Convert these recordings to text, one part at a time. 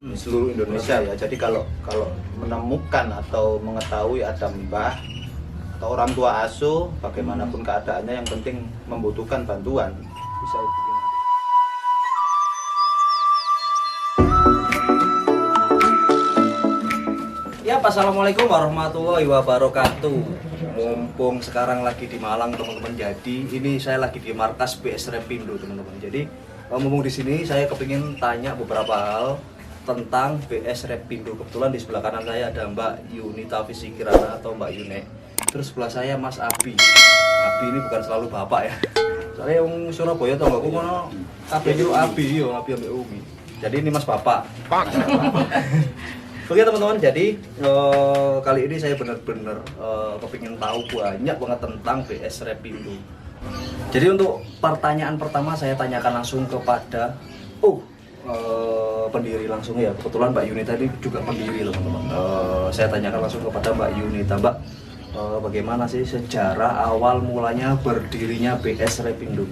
di seluruh Indonesia ya. Jadi kalau menemukan atau mengetahui ada mbah atau orang tua asuh, bagaimanapun keadaannya, yang penting membutuhkan bantuan, bisa hubungi. Ya, assalamualaikum warahmatullahi wabarakatuh. Mumpung sekarang lagi di Malang, teman-teman. Jadi ini saya lagi di markas BS Repindo, teman-teman. Jadi mumpung di sini saya kepingin tanya beberapa hal tentang BS Repindo. Kebetulan di sebelah kanan saya ada Mbak Yunita Fisikirana atau Mbak Yune. Terus sebelah saya Mas Abi. Abi ini bukan selalu bapak ya. Soalnya yang Surabaya tau gak, aku mau Abi yo, Abi ambek Umi. Jadi ini Mas Bapak. Oke teman-teman, jadi kali ini saya benar-benar kepingin tahu banyak banget tentang BS Repindo. Jadi untuk pertanyaan pertama saya tanyakan langsung kepada pendiri langsung ya. Kebetulan Mbak Yunita ini juga pendiri teman-teman. Saya tanyakan langsung kepada Mbak Yunita. Mbak, bagaimana sih sejarah awal mulanya berdirinya BS Repindo?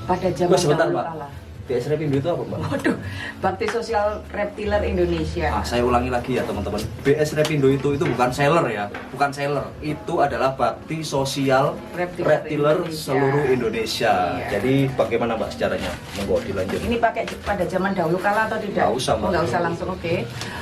Pada zaman sebentar dahulu Mbak. kala. BS Repindo itu apa Mbak? Waduh, Bakti Sosial Reptiler Indonesia. Saya ulangi lagi ya teman-teman. BS Repindo itu bukan seller ya, bukan seller. Itu adalah bakti sosial reptiler seluruh Indonesia. Iya. Jadi bagaimana Mbak sejarahnya? Monggo dilanjut. Ini pakai pada zaman dahulu kala atau tidak? Nggak usah, Mbak. Nggak usah langsung, oke.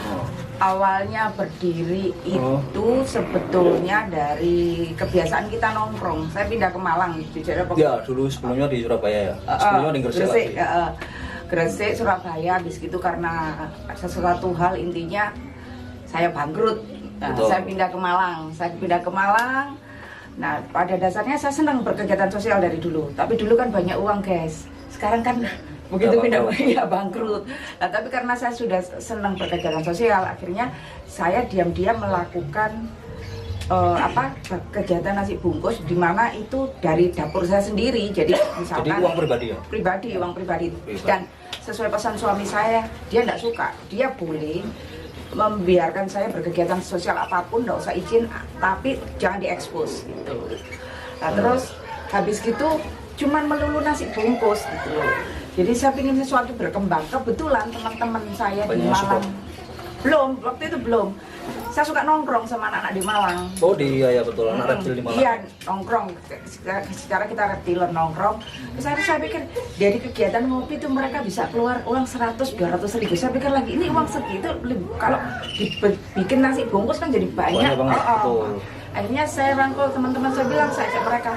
Oh. Awalnya berdiri itu sebetulnya dari kebiasaan kita nongkrong. Saya pindah ke Malang di daerah Ya, dulu sebelumnya di Surabaya ya. Sebelumnya di Gresik Gresik, lagi. Gresik, Surabaya. Habis gitu karena sesuatu hal, intinya saya bangkrut. Nah, Betul. saya pindah ke Malang. Nah, pada dasarnya saya senang berkegiatan sosial dari dulu. Tapi dulu kan banyak uang, guys. Sekarang kan begitu pindah ya bangkrut. Nah, tapi karena saya sudah senang berkegiatan sosial, akhirnya saya diam-diam melakukan kegiatan nasi bungkus, di mana itu dari dapur saya sendiri. Jadi misalkan Jadi uang pribadi ya? Uang pribadi. Dan sesuai pesan suami saya, dia tidak suka, dia boleh membiarkan saya berkegiatan sosial apapun, tidak usah izin, tapi jangan diekspos gitu. Nah, terus habis gitu cuman melulu nasi bungkus gitu. Jadi saya ingin sesuatu berkembang. Kebetulan teman-teman saya di Malang waktu itu belum. Saya suka nongkrong sama anak-anak di Malang. Oh iya betul, anak reptil di Malang. Iya, nongkrong. Secara kita reptiler nongkrong. Terus saya pikir dari kegiatan ngopi itu mereka bisa keluar uang 100-200 ribu. Saya pikir lagi ini uang segitu kalau dibikin nasi bungkus kan jadi banyak. Banyak banget, betul. Akhirnya saya rangkul teman-teman, saya bilang, saya ajak mereka,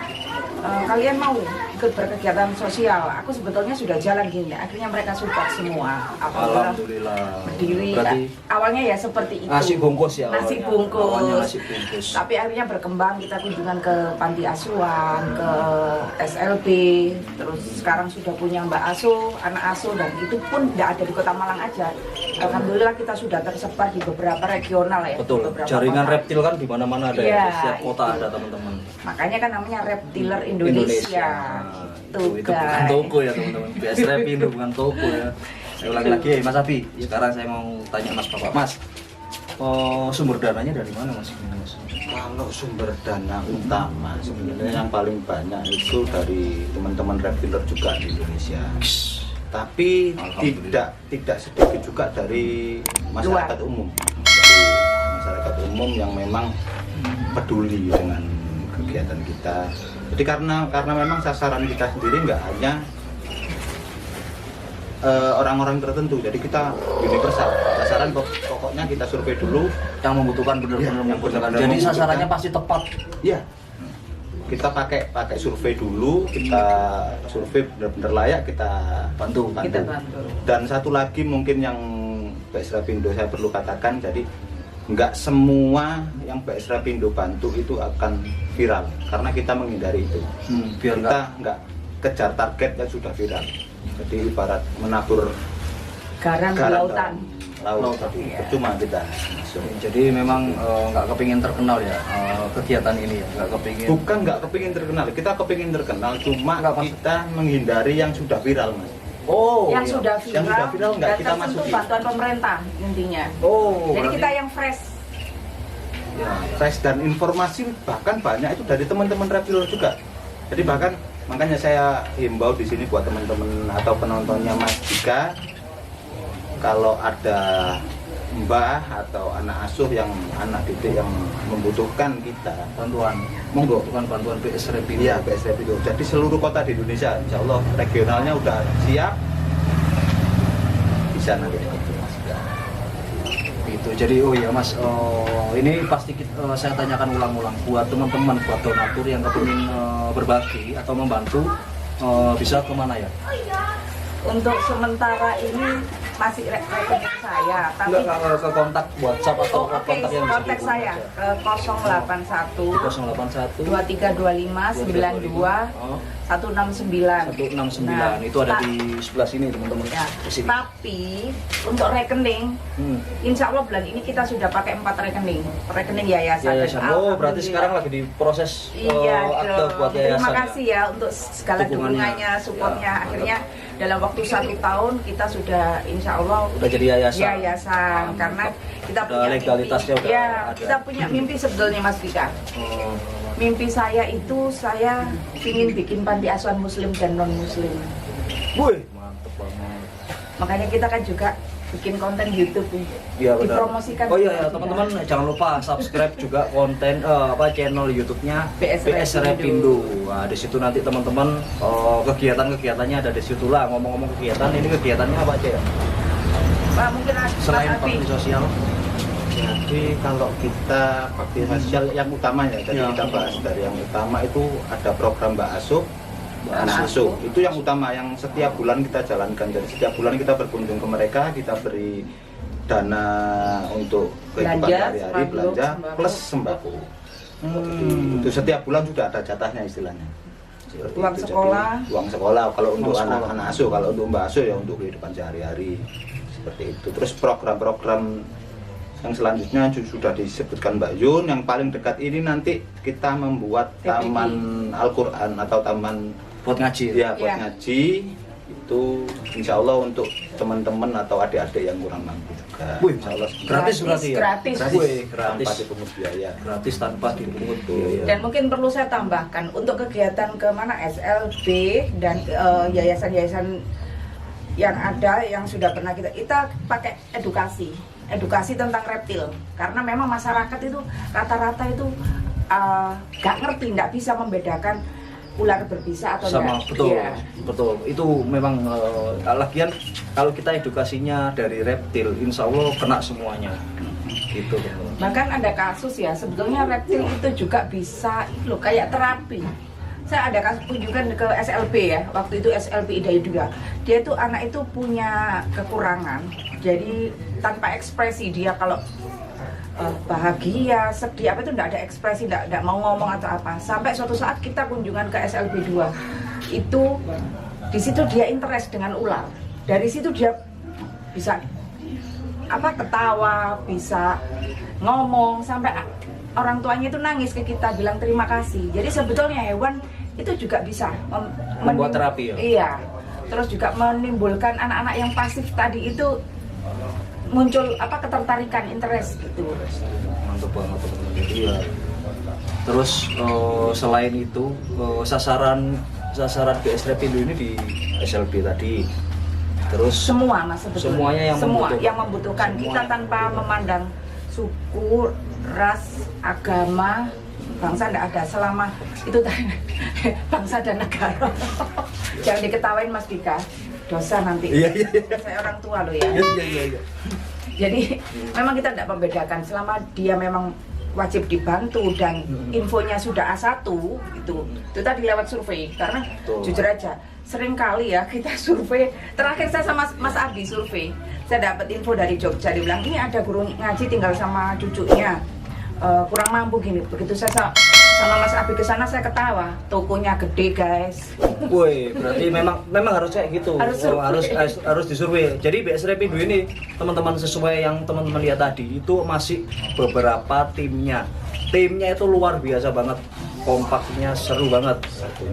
kalian mau ikut berkegiatan sosial? Aku sebetulnya sudah jalan gini. Akhirnya mereka support semua. Alhamdulillah. Berdiri. Berarti Awalnya ya seperti itu. nasi bungkus ya. Nasi awalnya. bungkus. Awalnya nasi bungkus. Tapi akhirnya berkembang, kita kunjungan ke panti asuhan, ke SLB, terus sekarang sudah punya Mbak Asuh, anak asuh, dan itu pun tidak ada di Kota Malang aja. Alhamdulillah kita sudah tersebar di beberapa regional ya. Betul. Beberapa Jaringan kota. reptil kan di mana-mana ada Iya, ya. Setiap kota itu. ada teman-teman. Makanya kan namanya Reptiler Indonesia. Itu bukan toko ya teman-teman. BS Repindo bukan toko ya. Saya ulangi lagi ya Mas Abi. Sekarang saya mau tanya Mas Bapak. Mas, sumber dananya dari mana Mas? Kalau sumber dana utama sebenarnya yang paling banyak itu dari teman-teman reptiler juga di Indonesia. Tapi tidak sedikit juga dari masyarakat umum. Jadi masyarakat umum yang memang peduli dengan kegiatan kita. Jadi karena memang sasaran kita sendiri nggak hanya orang-orang tertentu, jadi kita universal. Sasaran pokoknya kita survei dulu Yang membutuhkan benar-benar membutuhkan. Jadi sasarannya pasti tepat. Iya. Kita pakai survei dulu, kita survei benar-benar layak, kita bantu. Kita bantu. Dan satu lagi mungkin yang BS Repindo saya perlu katakan, jadi nggak semua yang BS Repindo bantu itu akan viral, karena kita menghindari itu. Biar Kita nggak kejar target yang sudah viral. Jadi ibarat menabur Garam di lautan. laut, percuma kita masuk. Jadi memang nggak kepingin terkenal ya kegiatan ini ya, nggak kepingin. Bukan nggak kepingin terkenal, kita kepingin terkenal, cuma kita menghindari yang sudah viral, Mas. Oh, yang iya. sudah Yang sudah viral nggak dan kita tersentuh masuki. bantuan pemerintah intinya. Oh, Jadi berarti- kita yang fresh. Ya, fresh dan informasi bahkan banyak itu dari teman-teman reptiler juga. Jadi bahkan makanya saya himbau di sini buat teman-teman atau penontonnya Mas Dika, kalau ada mbah atau anak asuh yang anak didik yang membutuhkan kita bantuan, monggo. bukan bantuan BS Repindo. Iya, BS Repindo. Jadi seluruh kota di Indonesia, insya Allah regionalnya udah siap, bisa nanti Mas. Itu jadi oh ya Mas, ini pasti saya tanyakan ulang-ulang buat teman-teman, buat donatur yang kepingin berbagi atau membantu, bisa kemana ya? Untuk sementara ini masih rekening saya, tapi Enggak ke kontak WhatsApp atau oh, oke, kontak yang kontak saya ke 081 081 2325 92 169. 169 Nah, itu ada di sebelah sini teman-teman. Ya, Di sini. tapi untuk rekening, insya Allah bulan ini kita sudah pakai 4 rekening yayasan. Yayasan. Dan Oh, berarti alhamdulillah. sekarang lagi diproses Iya akte dong. buat yayasan. Terima kasih ya untuk segala Dukungannya. dukungannya, supportnya. Ya. Akhirnya dalam waktu 1 tahun kita sudah insya Allah Udah jadi yayasan. yayasan karena kita Udah punya legalitasnya mimpi. udah Ya, ada. kita punya mimpi sebetulnya Mas Vika. Oh, Mimpi saya itu saya ingin bikin panti asuhan muslim dan non muslim. wih, mantep banget. Makanya kita kan juga bikin konten YouTube nih. Iya benar. Dipromosikan. Oh iya ya juga. teman-teman jangan lupa subscribe juga konten channel YouTube-nya BS BS Repindo. Nah, di situ nanti teman-teman kegiatan-kegiatannya ada di situ lah. Ngomong-ngomong kegiatan, ini kegiatannya apa aja ya? Pak mungkin Mas Selain Abi. bakti sosial. Jadi kalau kita bakti sosial yang utamanya, jadi Ya. kita bahas dari yang utama itu ada program Mbak Asuh. Anak Asuh itu yang utama yang setiap bulan kita jalankan. Jadi setiap bulan kita berkunjung ke mereka, kita beri dana untuk kehidupan Belanja, sehari-hari, belanja sembako. plus sembako. Itu setiap bulan sudah ada jatahnya istilahnya. Seperti Uang itu. sekolah. Jadi, uang sekolah kalau untuk sekolah. anak-anak asuh, kalau untuk Mbak Asuh ya untuk kehidupan sehari-hari. Seperti itu. Terus program-program yang selanjutnya sudah disebutkan Mbak Yun, yang paling dekat ini nanti kita membuat TPI. taman Al-Quran atau taman Buat ngaji. ya buat Iya. ngaji. Itu insya Allah untuk teman-teman atau adik-adik yang kurang mampu juga. Wih, insya Allah gratis berarti ya? Gratis. Wih, gratis. tanpa dipungut biaya. Gratis tanpa dipungut Betul. biaya. Dan mungkin perlu saya tambahkan untuk kegiatan ke mana SLB dan yayasan-yayasan yang ada yang sudah pernah kita pakai edukasi tentang reptil, karena memang masyarakat itu rata-rata itu nggak ngerti, nggak bisa membedakan ular berbisa atau Sama enggak. betul, Iya. betul. Itu memang lagian kalau kita edukasinya dari reptil, insya Allah kena semuanya. Gitu. Bahkan ada kasus ya, sebetulnya reptil itu juga bisa loh kayak terapi. Saya ada kasus kunjungan ke SLB ya, waktu itu SLB Hidayah juga. Dia itu anak itu punya kekurangan, jadi tanpa ekspresi dia kalau bahagia, sedih apa itu enggak ada ekspresi, enggak mau ngomong atau apa. Sampai suatu saat kita kunjungan ke SLB 2, itu di situ dia interest dengan ular. Dari situ dia bisa ketawa, bisa ngomong, sampai orang tuanya itu nangis ke kita bilang terima kasih. Jadi sebetulnya hewan itu juga bisa Membuat terapi ya? Iya. Terus juga menimbulkan anak-anak yang pasif tadi itu muncul ketertarikan, interest gitu. Mantap banget teman-teman. Jadi ya. Terus selain itu sasaran BS Repindo ini di SLB tadi. Terus Semua Mas sebetulnya. Semuanya yang membutuhkan. yang membutuhkan. Semua Kita yang tanpa memandang suku, ras, agama, bangsa enggak ada, selama itu bangsa dan negara. Jangan diketawain Mas Dika, dosa nanti. Iya. Saya orang tua loh ya. Iya. Jadi memang kita tidak membedakan, selama dia memang wajib dibantu dan infonya sudah A1 itu tadi lewat survei. Karena Betul. jujur aja sering kali ya kita survei. Terakhir saya sama Mas Abi survei, saya dapat info dari Jogja, dia bilang ini ada guru ngaji tinggal sama cucunya, kurang mampu gini. Begitu saya sama Mas Abi ke sana, saya ketawa, tokonya gede guys. Woi, berarti memang harus kayak gitu. Harus survei. Harus disurvei. Jadi BS Repindo ini teman-teman sesuai yang teman-teman lihat tadi itu masih beberapa timnya. Timnya itu luar biasa banget. Kompaknya seru banget.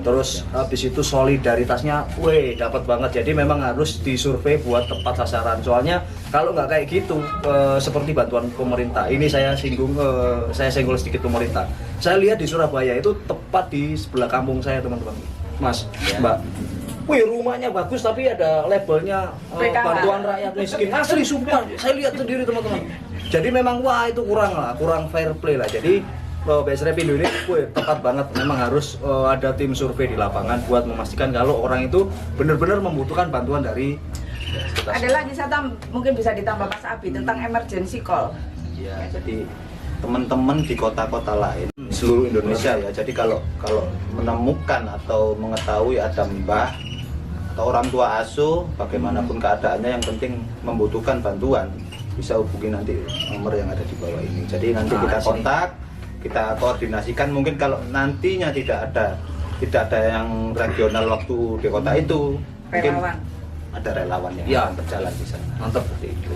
Terus habis itu solidaritasnya dapat banget. Jadi memang harus disurvei buat tepat sasaran. Soalnya kalau nggak kayak gitu seperti bantuan pemerintah. Ini saya senggol sedikit pemerintah. Saya lihat di Surabaya itu tepat di sebelah kampung saya teman-teman. Mas, Mbak. wih rumahnya bagus tapi ada labelnya PKH. bantuan rakyat miskin. Asli sumpah, saya lihat sendiri teman-teman. Jadi memang wah itu kurang fair play lah. Jadi BS Repindo ini tepat banget, memang harus ada tim survei di lapangan buat memastikan kalau orang itu benar-benar membutuhkan bantuan dari Ada lagi mungkin bisa ditambah Mas Abi tentang emergency call. Ya, jadi teman-teman di kota-kota lain seluruh Indonesia ya. Jadi kalau menemukan atau mengetahui ada mbah atau orang tua asuh, bagaimanapun keadaannya, yang penting membutuhkan bantuan, bisa hubungi nanti nomor yang ada di bawah ini. Jadi nanti kita kontak, kita koordinasikan. Mungkin kalau nantinya tidak ada yang regional waktu di kota itu, mungkin Relawan. ada relawan yang Ya. akan berjalan di sana. mantap seperti itu.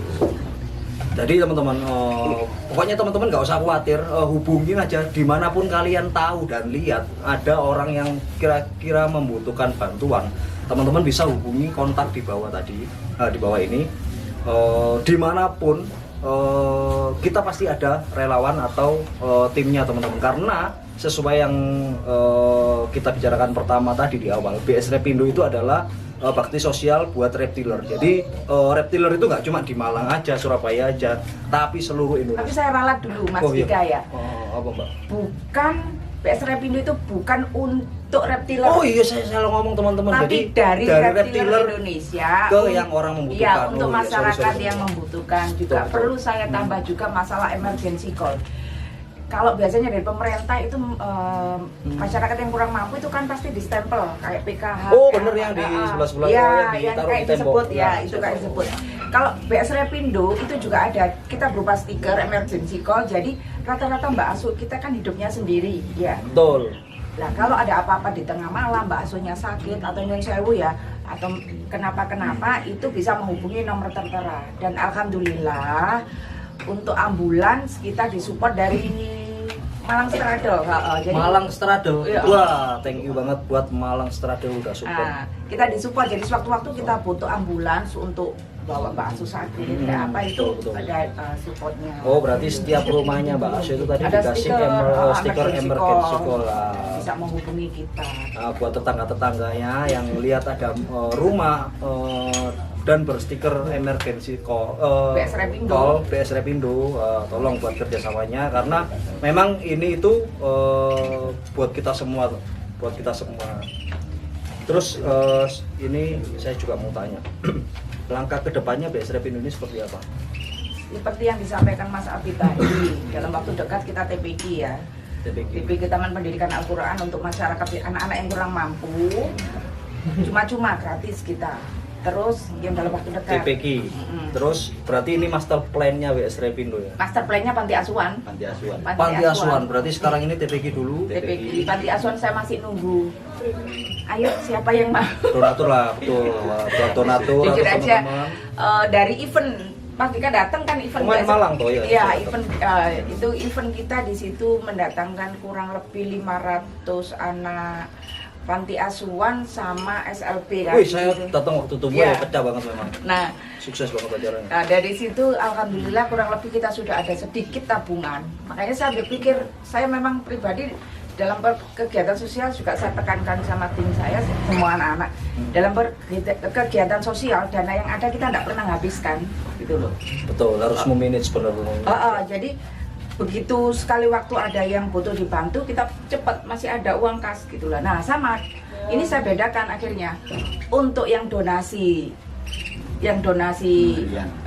Jadi teman-teman, pokoknya teman-teman nggak usah khawatir, hubungin aja dimanapun kalian tahu dan lihat ada orang yang kira-kira membutuhkan bantuan, teman-teman bisa hubungi kontak di bawah tadi, di bawah ini, dimanapun kita pasti ada relawan atau timnya teman-teman, karena sesuai yang kita bicarakan pertama tadi di awal, BS Repindo itu adalah bakti sosial buat reptiler. Jadi reptiler itu nggak cuma di Malang aja, Surabaya aja, tapi seluruh Tapi Indonesia. saya ralat dulu Mas Oh, iya. Dika ya. Apa Mbak? Bukan BS Repindo itu bukan untuk reptiler. Oh iya, saya salah ngomong teman-teman. Tapi Jadi dari reptiler Indonesia ke yang orang membutuhkan. Iya, untuk Oh, iya, masyarakat sorry. yang membutuhkan juga. Betul. Perlu saya tambah juga masalah emergency call. Kalau biasanya dari pemerintah itu masyarakat yang kurang mampu itu kan pasti distempel kayak PKH. Oh, bener yang di sebelah-sebelah ya, yang yang ditaruh kayak di tembok. disebut ya, Nah, itu saya kayak tahu. disebut. Kalau BS Repindo itu juga ada, kita berupa stiker emergency call. Jadi rata-rata Mbak Asu kita kan hidupnya sendiri, ya. Betul. Nah, kalau ada apa-apa di tengah malam, Mbak Asuhnya sakit atau nyun sewu ya, atau kenapa-kenapa, itu bisa menghubungi nomor tertera. Dan alhamdulillah untuk ambulans kita disupport dari Malang Stradel. Jadi Malang Stradel. Iya. Wah, thank you banget buat Malang Stradel udah support. kita disupport. Jadi sewaktu-waktu kita butuh ambulans untuk bawa Mbak Asuh sakit, kayak apa itu betul. ada supportnya. Oh, berarti setiap rumahnya Mbak Asya itu tadi Ada dikasih stiker, stiker emergency emergency call. call lah. Bisa menghubungi kita. Buat tetangga-tetangganya yang lihat ada rumah dan berstiker emergency call, BS Repindo. call BS Repindo, tolong buat kerjasamanya, karena memang ini itu buat kita semua. Terus ini saya juga mau tanya, langkah kedepannya BS Repindo ini seperti apa? Seperti yang disampaikan Mas Abi tadi, dalam waktu dekat kita TPQ ya. TPQ Taman Pendidikan Al-Quran untuk masyarakat anak-anak yang kurang mampu, cuma-cuma gratis kita. Terus yang dalam waktu dekat TPQ. Terus berarti ini master plan-nya BS Repindo ya? master plan-nya panti asuhan. Panti asuhan. Panti asuhan, berarti sekarang ini TPQ dulu. TPQ panti asuhan saya masih nunggu. Ayo siapa yang mau? Donatur lah, betul. Buat donatur atau Jujur aja, teman-teman. dari event Mas Dika datang kan event Kemarin biasa. Malang tuh ya. Iya, event itu event kita di situ mendatangkan kurang lebih 500 anak panti asuhan sama SLB kan. Wih, saya datang waktu itu Iya. pecah banget memang. Nah, Sukses banget acaranya. dari situ alhamdulillah kurang lebih kita sudah ada sedikit tabungan. Makanya saya berpikir, saya memang pribadi dalam kegiatan sosial juga saya tekankan sama tim saya, semua anak-anak. Dalam kegiatan sosial, dana yang ada kita tidak pernah habiskan, gitu loh. Betul, harus memanage benar-benar. Jadi begitu sekali waktu ada yang butuh dibantu, kita cepat masih ada uang kas gitu lah. Nah sama, ini saya bedakan akhirnya untuk yang donasi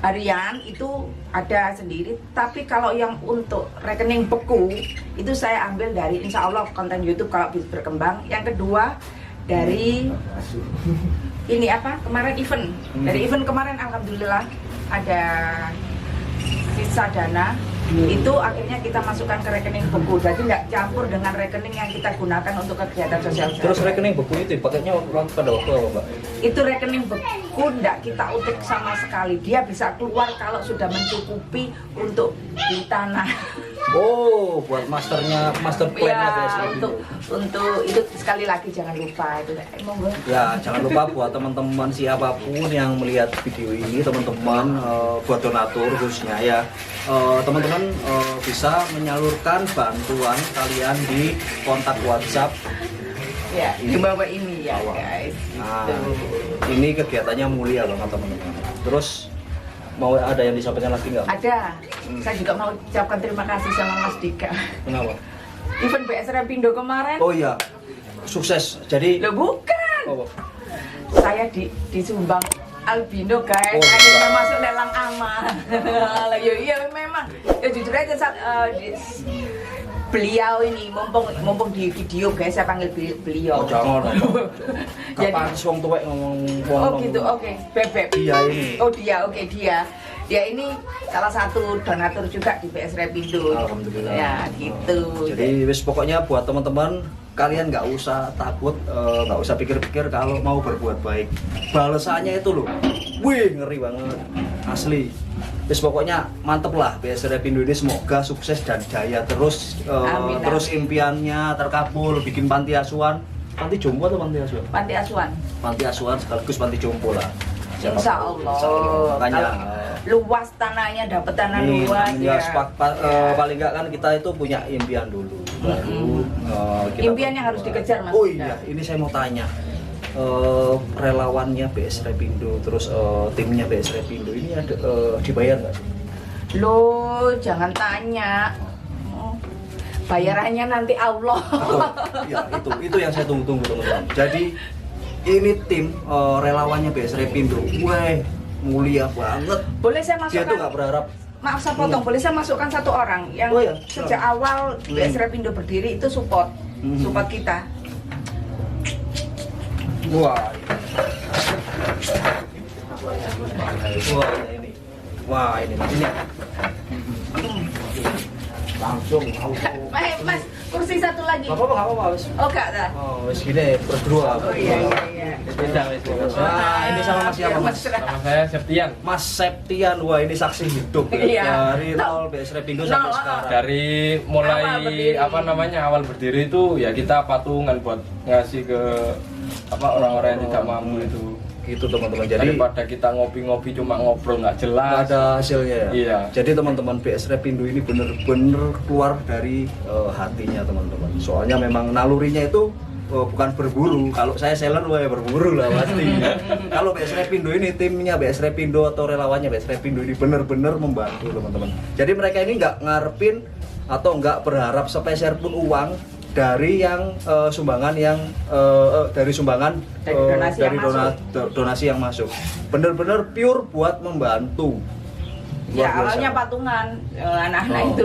harian itu ada sendiri. Tapi kalau yang untuk rekening beku itu saya ambil dari insya Allah konten YouTube kalau bisa berkembang. Yang kedua dari ini kemarin event. Dari event kemarin alhamdulillah ada sisa dana. Itu akhirnya kita masukkan ke rekening buku, jadi nggak campur dengan rekening yang kita gunakan untuk kegiatan sosial. Terus rekening buku itu pakainya pada waktu apa, Mbak? Itu rekening buku nggak kita utik sama sekali, dia bisa keluar kalau sudah mencukupi untuk di tanah. Oh, buat master plan-nya BS Ya, Repindo. untuk itu sekali lagi jangan lupa itu. Monggo. Ya, jangan lupa buat teman-teman siapapun yang melihat video ini, teman-teman buat donatur khususnya ya, teman-teman bisa menyalurkan bantuan kalian di kontak WhatsApp Ya, di bawah ini ya Bawah. guys. Nah, Gitu. ini kegiatannya mulia banget teman-teman. Terus mau ada yang disampaikan lagi nggak? Ada. Saya juga mau ucapkan terima kasih sama Mas Dika. Kenapa? Event BSR Pindo kemarin. Oh iya, sukses. Jadi, Loh bukan. oh, Saya disumbang albino guys. Oh, Akhirnya iya. masuk lelang aman. Lah ya iya memang. Ya jujur aja beliau ini mumpung di video guys saya panggil beliau. oh jangan. Jadi- Kapan wong tuwek ngomong wong. Oh gitu, oke. Bebek. Dia ini. Oh dia, oke dia. Dia ini salah satu donatur juga di BS Repindo. Alhamdulillah. Ya gitu. Jadi wis pokoknya buat teman-teman kalian nggak usah takut, nggak usah pikir-pikir kalau mau berbuat baik. Balasannya itu loh, wih ngeri banget, asli. Wis pokoknya mantep lah BS Repindo ini semoga sukses dan jaya terus, Amin, terus amin. impiannya terkabul, bikin panti asuhan, panti jompo atau panti asuhan? Panti asuhan. Panti asuhan sekaligus panti jompo lah. Siapa Insya tahu. Allah. Insya Allah. Makanya. Kalau luas tanahnya, dapat tanah Nih, luas ya, ya. paling nggak kan kita itu punya impian dulu, baru kita Impian yang harus dikejar, Mas. Oh iya, ini saya mau tanya, relawannya BS Repindo, terus timnya BS Repindo ini ada dibayar nggak? Loh, jangan tanya. Oh, bayarannya nanti Allah. Ya itu yang saya tunggu-tunggu teman-teman. Jadi ini tim relawannya BS Repindo, wah mulia banget. Boleh saya Dia tuh nggak masukkan? berharap. Maaf saya potong, boleh saya masukkan satu orang yang Oh, iya. sejak awal BS Repindo berdiri itu support kita. Wah. Ini. Wah, ini. Langsung Mas, kursi satu lagi. Gak apa-apa, wis. Oh, enggak dah. Oh, wis gini, berdua. Oh iya. Beda. Nah, ini sama Mas siapa, Mas? Sama saya Septian. Mas Septian, wah ini saksi hidup ya. Iya. Dari nol BS Repindo sampai Nol, sekarang. Dari Awal mulai berdiri. awal berdiri itu ya kita patungan buat ngasih ke orang-orang yang tidak mampu itu. Gitu teman-teman. Jadi Daripada kita ngopi-ngopi cuma ngobrol nggak nggak jelas. ada hasilnya ya. Iya. Jadi teman-teman BS Repindo ini bener-bener keluar dari hatinya teman-teman. Soalnya memang nalurinya itu bukan berburu. Kalau saya seller wah ya berburu lah pasti. Kalau BS Repindo ini timnya BS Repindo atau relawannya BS Repindo ini bener-bener membantu teman-teman. Jadi mereka ini nggak ngarepin atau nggak berharap sepeser pun uang dari yang sumbangan yang dari sumbangan Dari donasi yang donasi yang masuk. Bener-bener pure buat membantu. Ya Luar biasa. awalnya patungan anak-anak Oh. itu.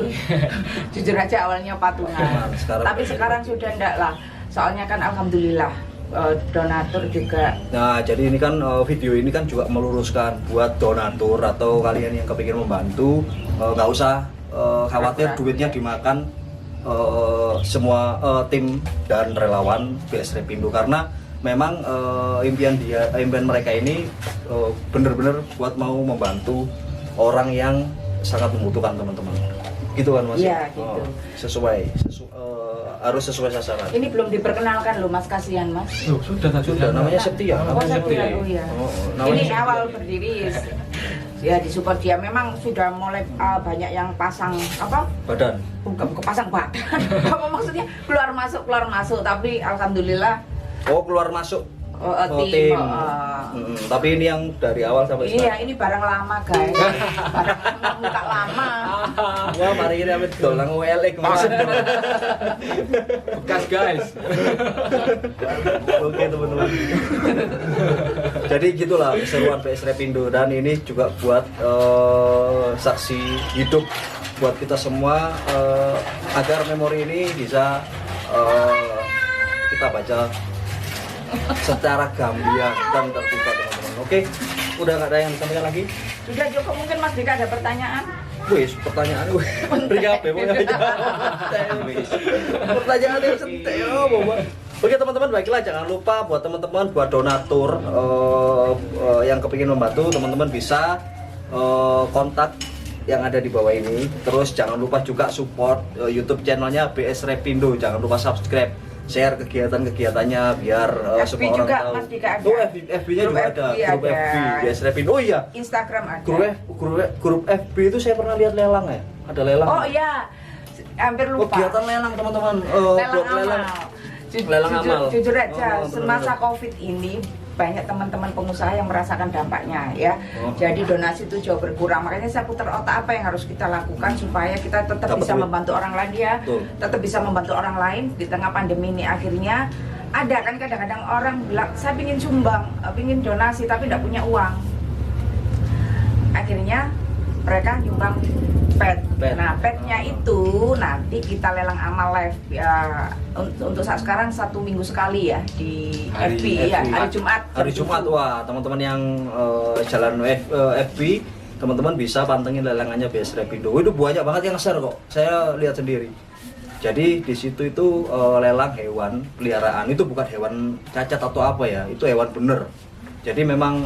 Jujur aja awalnya patungan. Sekarang Tapi sekarang sudah enggak lah. Soalnya kan alhamdulillah donatur juga. Nah, jadi ini kan video ini kan juga meluruskan buat donatur atau kalian yang kepingin membantu, nggak usah khawatir duitnya dimakan semua tim dan relawan BS Repindo karena memang impian mereka ini bener-bener buat mau membantu orang yang sangat membutuhkan teman-teman. Gitu kan Mas? Iya, gitu. Harus sesuai sasaran. Ini belum diperkenalkan loh Mas, kasihan Mas. Sudah namanya Septia. Oh, Septia. Oh iya. Oh, namanya Ini Septia. awal berdiri ya disupport dia. Memang sudah mulai banyak yang pasang apa? Badan. Bukan pasang badan. Apa maksudnya? Keluar masuk. Tapi alhamdulillah Oh, keluar masuk. tim. Tapi ini yang dari awal sampai sekarang. Iya, ini barang lama guys. Barang muka lama. Wah, mari ini amit dolang welek maksudnya. Bekas guys. Oke, teman-teman. Jadi gitulah keseruan BS Repindo dan ini juga buat saksi hidup buat kita semua agar memori ini bisa kita baca secara gamblang dan terbuka teman-teman. Oke, udah nggak ada yang disampaikan lagi? Sudah cukup, mungkin Mas Dika ada pertanyaan? Wis, pertanyaan wis. Beri apa mau pertanyaan yang santai Bapak. Oke teman-teman, baiklah jangan lupa buat teman-teman buat donatur yang kepingin membantu teman-teman bisa kontak yang ada di bawah ini. Terus jangan lupa juga support YouTube channelnya BS Repindo. Jangan lupa subscribe, share kegiatan-kegiatannya biar FB semua orang juga, tahu. Mas Dika ada. Oh, FB-nya juga ada. Grup ada. FB BS Repindo. Oh iya. Instagram ada. Grup FB itu saya pernah lihat lelang ya. Ada lelang. Oh iya, hampir lupa. Kegiatan lelang teman-teman. Lelang Buat lelang. amal. lelang amal. Jujur aja, Oh, semasa COVID ini banyak teman-teman pengusaha yang merasakan dampaknya ya. Oh. Jadi donasi itu jauh berkurang. Makanya saya putar otak apa yang harus kita lakukan supaya kita tetap Dapat bisa duit. membantu orang lain ya. Betul. Tetap bisa membantu orang lain di tengah pandemi ini. Akhirnya ada kan kadang-kadang orang bilang saya pingin sumbang, pingin donasi tapi tidak punya uang. Akhirnya mereka nyumbang pet. Pet. Nah, petnya itu nanti kita lelang amal live ya. Untuk saat sekarang 1 minggu sekali ya di Hari FB ya, FB. hari Jumat. Hari jam Jumat, 7. wah teman-teman yang jalan FB, teman-teman bisa pantengin lelangannya BS Repindo. Itu banyak banget yang share kok, saya lihat sendiri. Jadi di situ itu lelang hewan peliharaan, itu bukan hewan cacat atau apa ya, itu hewan bener. Jadi memang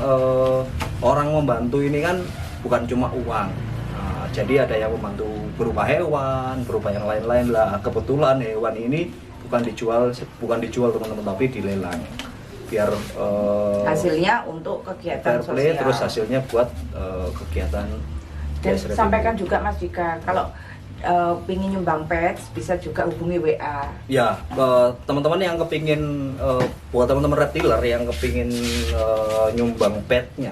orang membantu ini kan bukan cuma uang. Nah, jadi ada yang membantu berupa hewan, berupa yang lain-lain lah. Kebetulan hewan ini bukan dijual teman-teman, tapi dilelang. Biar Hasilnya untuk kegiatan fair play, sosial. terus hasilnya buat kegiatan. Dan BS Repindo. sampaikan juga Mas Dika, kalau pingin nyumbang pet bisa juga hubungi WA. Ya, teman-teman yang kepingin, buat teman-teman reptiler yang kepingin nyumbang petnya,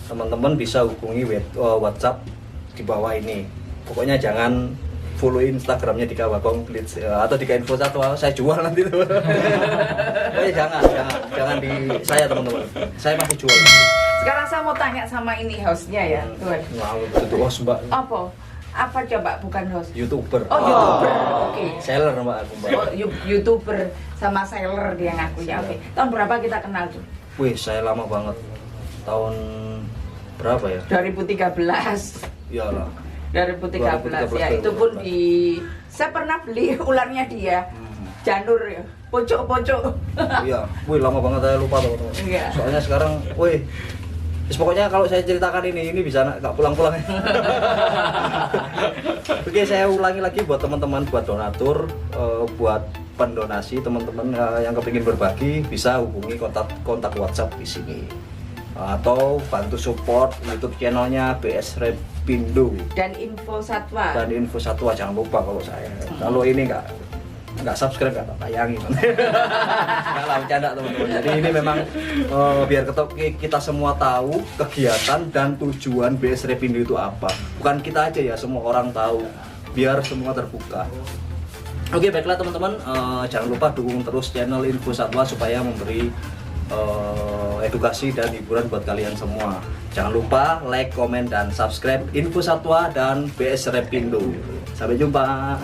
teman-teman bisa hubungi WhatsApp di bawah ini. Pokoknya jangan follow Instagramnya Dika Bagong Blitz atau Dika Info Satwa, saya jual nanti tuh. Pokoknya jangan di saya teman-teman, saya masih jual. Sekarang saya mau tanya sama ini hostnya ya, Tuan. Wow, itu host mbak, Apa coba bukan host? YouTuber. Oh, YouTuber. Oke. Seller mbak aku mbak. Oh, YouTuber sama seller dia ngakunya. Oke. Tahun berapa kita kenal tuh? Wih, saya lama banget. Tahun berapa ya? 2013. Iyalah. 2013 ya, itu pun saya pernah beli ularnya dia. Janur ya, pocok-pocok. Iya, wih lama banget saya lupa teman-teman. Iya. Soalnya sekarang, wih, pokoknya kalau saya ceritakan ini bisa nggak pulang-pulang. Oke, saya ulangi lagi buat teman-teman, buat donatur, buat pendonasi, teman-teman yang kepingin berbagi bisa hubungi kontak WhatsApp di sini. Atau bantu support YouTube channelnya BS Repindo Dan info satwa. dan Info Satwa, jangan lupa kalau saya. Kalau ini nggak subscribe nggak tak tayangi. Nggak lah, bercanda teman-teman. Jadi ini memang biar kita semua tahu kegiatan dan tujuan BS Repindo itu apa. Bukan kita aja ya, semua orang tahu. Biar semua terbuka. Oke, baiklah teman-teman, jangan lupa dukung terus channel Info Satwa supaya memberi edukasi dan hiburan buat kalian semua. Jangan lupa like, komen, dan subscribe Info Satwa dan BS Repindo. Sampai jumpa.